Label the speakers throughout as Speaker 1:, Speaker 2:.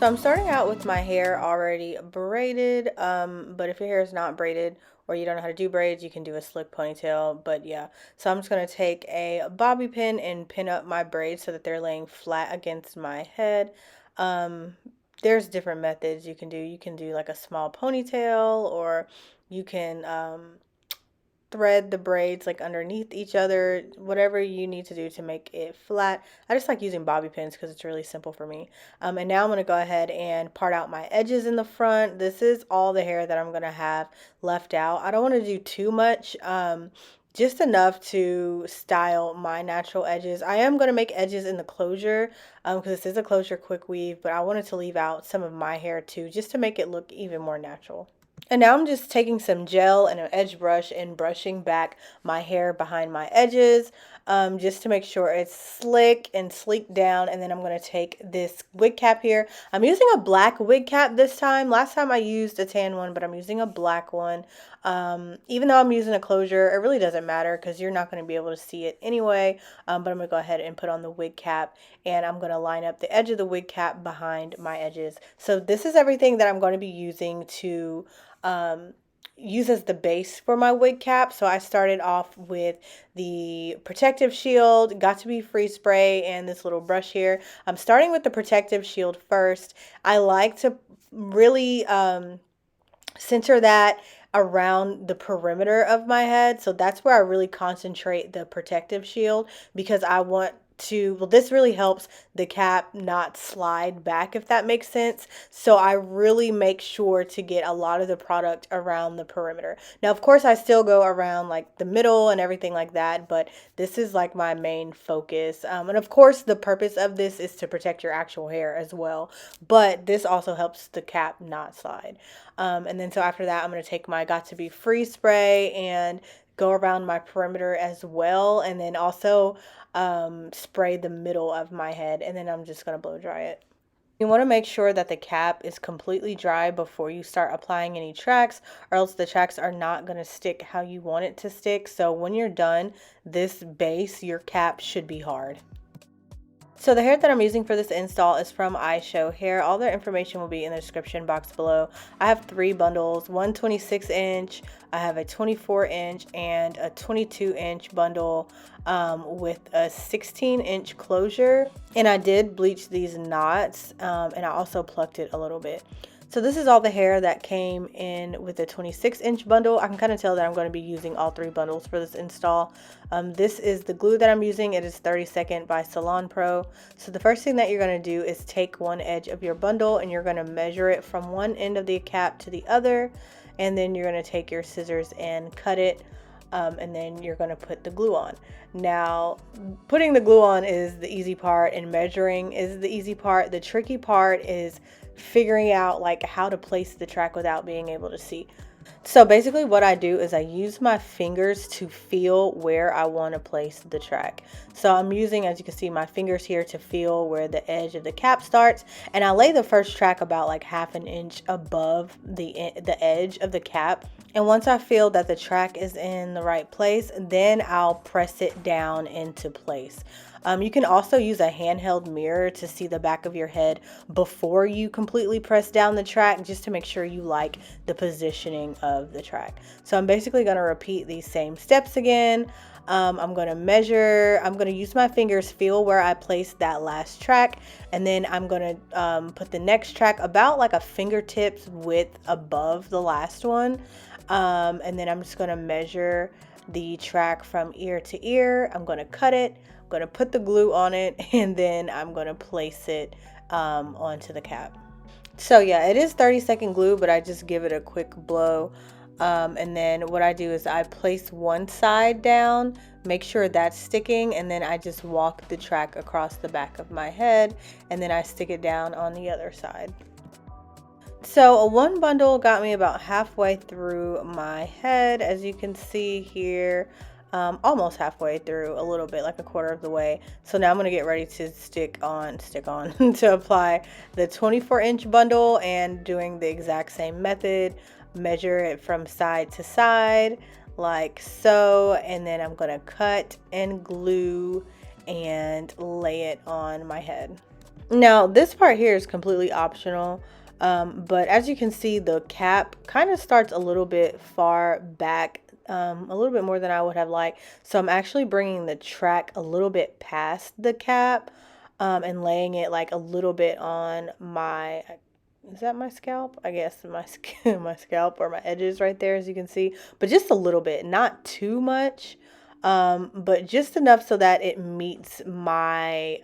Speaker 1: So I'm starting out with my hair already braided, but if your hair is not braided or you don't know how to do braids, you can do a slick ponytail. But yeah, so I'm just going to take a bobby pin and pin up my braids so that they're laying flat against my head. Um, there's different methods you can do. You can do like a small ponytail, or you can thread the braids like underneath each other, whatever you need to do to make it flat. I just like using bobby pins because it's really simple for me. And now I'm going to go ahead and part out my edges in the front. This is all the hair that I'm going to have left out. I don't want to do too much. Just enough to style my natural edges. I am going to make edges in the closure because this is a closure quick weave, but I wanted to leave out some of my hair too just to make it look even more natural. And now I'm just taking some gel and an edge brush and brushing back my hair behind my edges, just to make sure it's slick and sleek down. And then I'm going to take this wig cap here. I'm using a black wig cap this time. Last time I used a tan one, but I'm using a black one. Even though I'm using a closure, it really doesn't matter because you're not going to be able to see it anyway. But I'm going to go ahead and put on the wig cap, and I'm going to line up the edge of the wig cap behind my edges. So this is everything that I'm going to be using to use as the base for my wig cap. So I started off with the protective shield, got to be free spray, and this little brush here. I'm starting with the protective shield first. I like to really center that around the perimeter of my head. So that's where I really concentrate the protective shield, because I want to, well, this really helps the cap not slide back, if that makes sense. So I really make sure to get a lot of the product around the perimeter. Now, of course, I still go around like the middle and everything like that, but this is like my main focus. And of course, the purpose of this is to protect your actual hair as well, but this also helps the cap not slide. And then so after that, I'm going to take my Got to Be Free spray and go around my perimeter as well, and then also spray the middle of my head, and then I'm just going to blow dry it. You want to make sure that the cap is completely dry before you start applying any tracks, or else the tracks are not going to stick how you want it to stick. So when you're done, this base, your cap should be hard. So the hair that I'm using for this install is from Ishowbeauty. All their information will be in the description box below. I have 3 bundles, one 26-inch, I have a 24-inch, and a 22-inch bundle with a 16-inch closure. And I did bleach these knots, and I also plucked it a little bit. So this is all the hair that came in with the 26-inch bundle. I can kind of tell that I'm going to be using all 3 bundles for this install. This is the glue that I'm using. It is 30-second by Salon Pro. So the first thing that you're going to do is take one edge of your bundle, and you're going to measure it from one end of the cap to the other. And then you're going to take your scissors and cut it. And then you're going to put the glue on. Now, putting the glue on is the easy part, and measuring is the easy part. The tricky part is figuring out like how to place the track without being able to see. So basically what I do is I use my fingers to feel where I want to place the track. So I'm using, as you can see, my fingers here to feel where the edge of the cap starts, and I lay the first track about like 1/2 inch above the edge of the cap. And once I feel that the track is in the right place, then I'll press it down into place. You can also use a handheld mirror to see the back of your head before you completely press down the track, just to make sure you like the positioning of the track. So I'm basically going to repeat these same steps again. I'm going to measure, I'm going to use my fingers, feel where I place that last track, and then I'm going to put the next track about like a fingertips width above the last one. And then I'm just going to measure the track from ear to ear. I'm going to cut it, I'm going to put the glue on it, and then I'm going to place it onto the cap. So yeah, it is 30-second glue, but I just give it a quick blow. And then what I do is I place one side down, make sure that's sticking, and then I just walk the track across the back of my head, and then I stick it down on the other side. So one bundle got me about halfway through my head, as you can see here. Almost halfway through, a little bit, like a quarter of the way. So now I'm going to get ready to stick on to apply the 24-inch bundle, and doing the exact same method. Measure it from side to side like so, and then I'm going to cut and glue and lay it on my head. Now, this part here is completely optional, but as you can see, the cap kind of starts a little bit far back, a little bit more than I would have liked. So I'm actually bringing the track a little bit past the cap, and laying it like a little bit on my, is that my scalp? I guess my my scalp or my edges right there, as you can see, but just a little bit, not too much, but just enough so that it meets my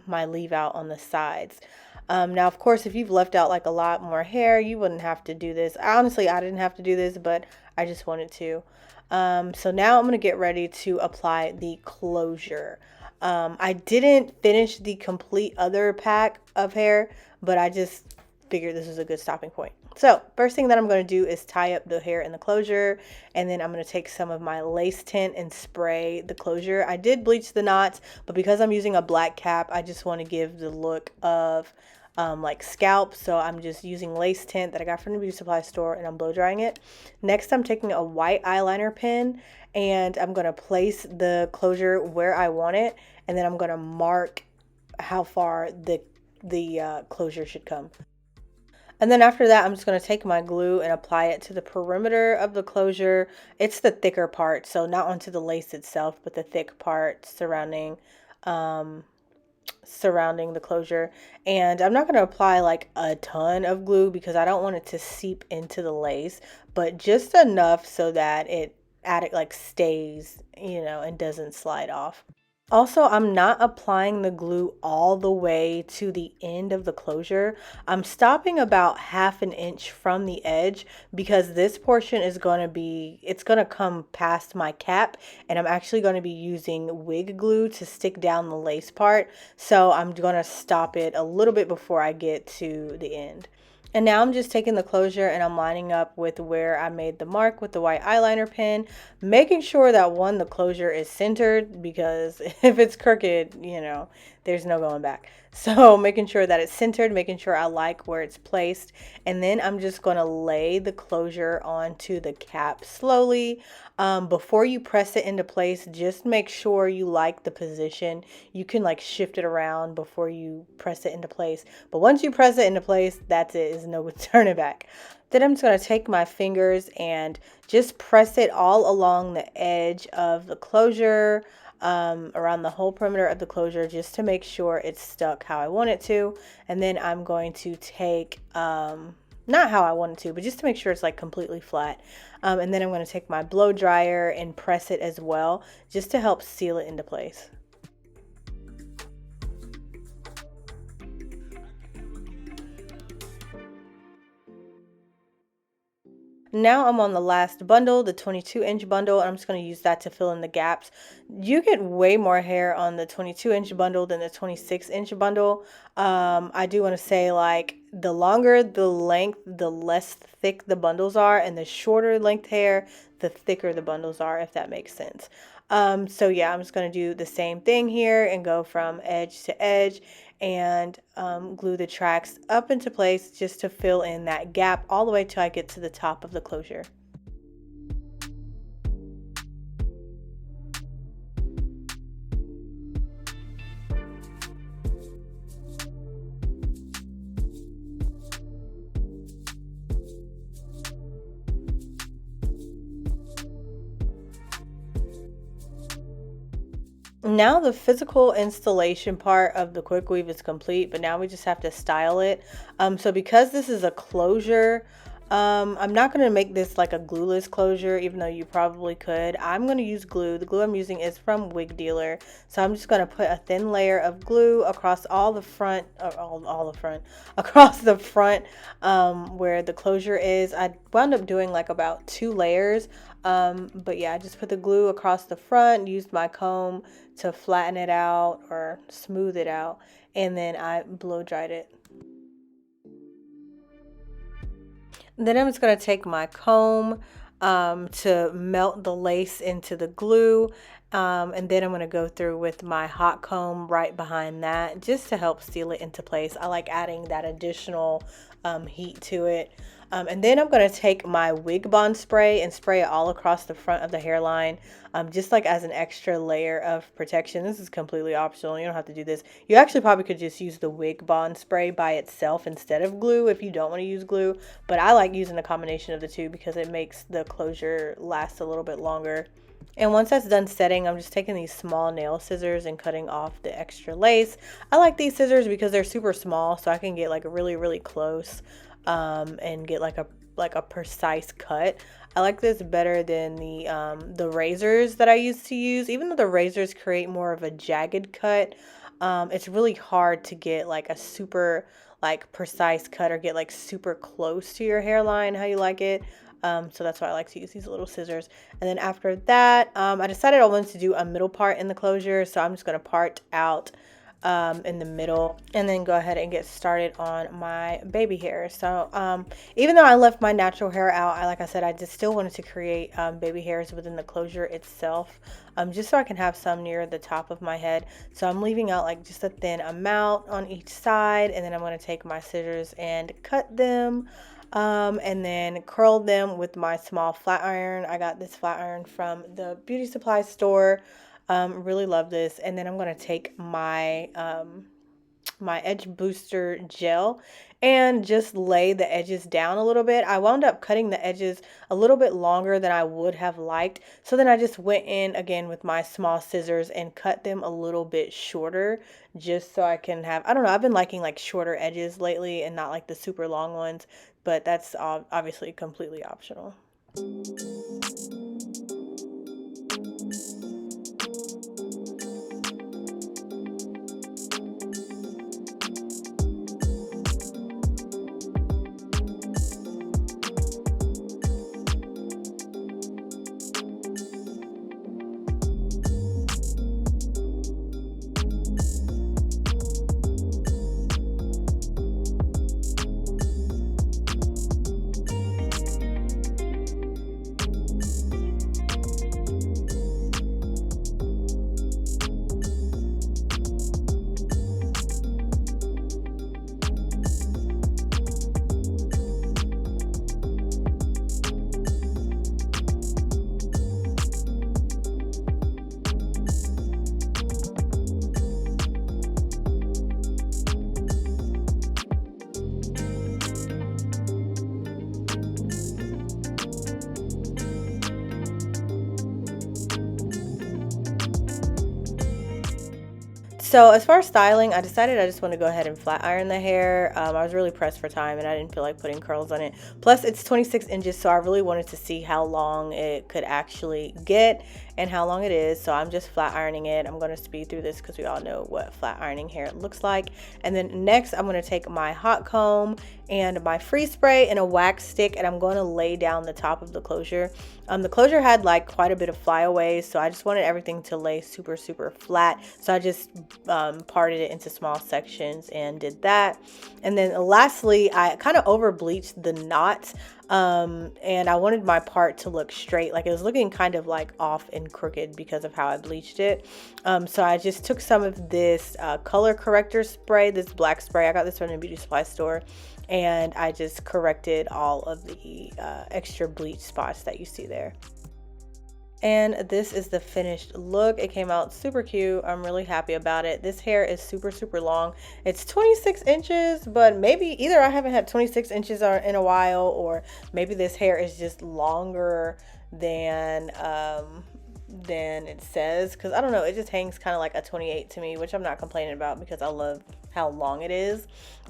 Speaker 1: my leave out on the sides. Now, of course, if you've left out like a lot more hair, you wouldn't have to do this. Honestly, I didn't have to do this, but I just wanted to. So now I'm going to get ready to apply the closure. I didn't finish the complete other pack of hair, but I just figured this was a good stopping point. So first thing that I'm going to do is tie up the hair in the closure, and then I'm going to take some of my lace tint and spray the closure. I did bleach the knots, but because I'm using a black cap, I just want to give the look of like scalp. So I'm just using lace tint that I got from the beauty supply store, and I'm blow drying it. Next, I'm taking a white eyeliner pen, and I'm going to place the closure where I want it, and then I'm going to mark how far the closure should come. And then after that, I'm just going to take my glue and apply it to the perimeter of the closure. It's the thicker part, so not onto the lace itself, but the thick part surrounding surrounding the closure. And I'm not going to apply like a ton of glue because I don't want it to seep into the lace, but just enough so that it like stays, you know, and doesn't slide off. Also, I'm not applying the glue all the way to the end of the closure. I'm stopping about 1/2 inch from the edge because this portion is going to be, it's going to come past my cap, and I'm actually going to be using wig glue to stick down the lace part. So I'm going to stop it a little bit before I get to the end. And now I'm just taking the closure and I'm lining up with where I made the mark with the white eyeliner pen, making sure that one, the closure is centered, because if it's crooked, you know, there's no going back. So making sure that it's centered, making sure I like where it's placed. And then I'm just going to lay the closure onto the cap slowly. Before you press it into place, just make sure you like the position. You can like shift it around before you press it into place. But once you press it into place, that's it. There's no turning back. Then I'm just going to take my fingers and just press it all along the edge of the closure, around the whole perimeter of the closure, just to make sure it's stuck how I want it to. And then I'm going to take, not how I want it to, but just to make sure it's like completely flat. And then I'm going to take my blow dryer and press it as well, just to help seal it into place. Now I'm on the last bundle, the 22-inch bundle, and I'm just going to use that to fill in the gaps. You get way more hair on the 22-inch bundle than the 26-inch bundle. I do want to say, like, the longer the length, the less thick the bundles are, and the shorter length hair, the thicker the bundles are, if that makes sense. So yeah, I'm just going to do the same thing here and go from edge to edge, and glue the tracks up into place just to fill in that gap all the way till I get to the top of the closure. Now the physical installation part of the quick weave is complete, but now we just have to style it. So because this is a closure, I'm not going to make this like a glueless closure, even though you probably could. I'm going to use glue. The glue I'm using is from Wig Dealer. So I'm just going to put a thin layer of glue across all the front, all the front, across the front, where the closure is. I wound up doing like about 2 layers. But yeah, I just put the glue across the front, used my comb to flatten it out or smooth it out, and then I blow dried it. Then I'm just going to take my comb to melt the lace into the glue. And then I'm going to go through with my hot comb right behind that just to help seal it into place. I like adding that additional heat to it. And then I'm going to take my Wig Bond spray and spray it all across the front of the hairline, just like as an extra layer of protection. This is completely optional. You don't have to do this. You actually probably could just use the Wig Bond spray by itself instead of glue if you don't want to use glue. But I like using the combination of the two because it makes the closure last a little bit longer. And once that's done setting, I'm just taking these small nail scissors and cutting off the extra lace. I like these scissors because they're super small, so I can get like really, really close and get like a precise cut. I like this better than the razors that I used to use. Even though the razors create more of a jagged cut, it's really hard to get like a super like precise cut or get like super close to your hairline how you like it. So that's why I like to use these little scissors. And then after that, I decided I wanted to do a middle part in the closure. So I'm just going to part out in the middle and then go ahead and get started on my baby hair. So even though I left my natural hair out, like I said, I just still wanted to create baby hairs within the closure itself, just so I can have some near the top of my head. So I'm leaving out like just a thin amount on each side, and then I'm going to take my scissors and cut them. And then curl them with my small flat iron. I got this flat iron from the beauty supply store. Really love this. And then I'm going to take my my edge booster gel and just lay the edges down a little bit. I wound up cutting the edges a little bit longer than I would have liked. So then I just went in again with my small scissors and cut them a little bit shorter, just so I can have, I don't know, I've been liking like shorter edges lately and not like the super long ones, but that's obviously completely optional. So as far as styling, I decided I just want to go ahead and flat iron the hair. I was really pressed for time and I didn't feel like putting curls on it. Plus it's 26 inches, so I really wanted to see how long it could actually get and how long it is. So I'm just flat ironing it. I'm going to speed through this because we all know what flat ironing hair looks like. And then next I'm going to take my hot comb and my freeze spray and a wax stick, and I'm going to lay down the top of the closure. The closure had like quite a bit of flyaways, so I just wanted everything to lay super flat. So I just parted it into small sections and did that. And then lastly, I kind of over bleached the knots, and I wanted my part to look straight. Like it was looking kind of like off and crooked because of how I bleached it. So I just took some of this color corrector spray, this black spray. I got this from the beauty supply store. And I just corrected all of the extra bleach spots that you see there. And this is the finished look. It came out super cute. I'm really happy about it. This hair is super long. It's 26 inches, but maybe either I haven't had 26 inches in a while, or maybe this hair is just longer than it says, because I don't know, it just hangs kind of like a 28 to me, which I'm not complaining about because I love how long it is.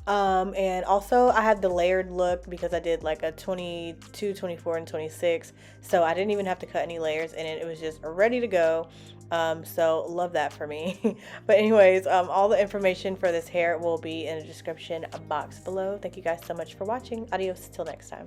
Speaker 1: And also I had the layered look because I did like a 22, 24, and 26, so I didn't even have to cut any layers in it. It was just ready to go. So love that for me. But anyways, all the information for this hair will be in the description box below. Thank you guys so much for watching. Adios till next time.